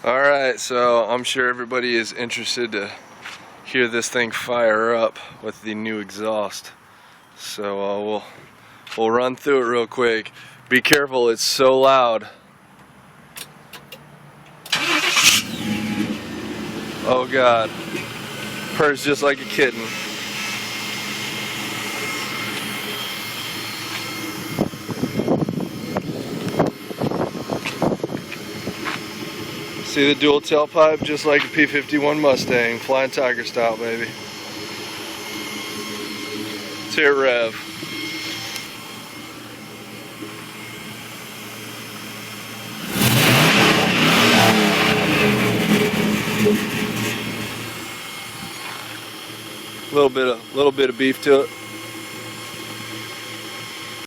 Alright, so I'm sure everybody is interested to hear this thing fire up with the new exhaust. So we'll run through it real quick. Be careful, it's so loud. Oh God, purrs just like a kitten. See the dual tailpipe, just like a P-51 Mustang, flying tiger style, baby. Let's hear it rev. Little bit of beef to it.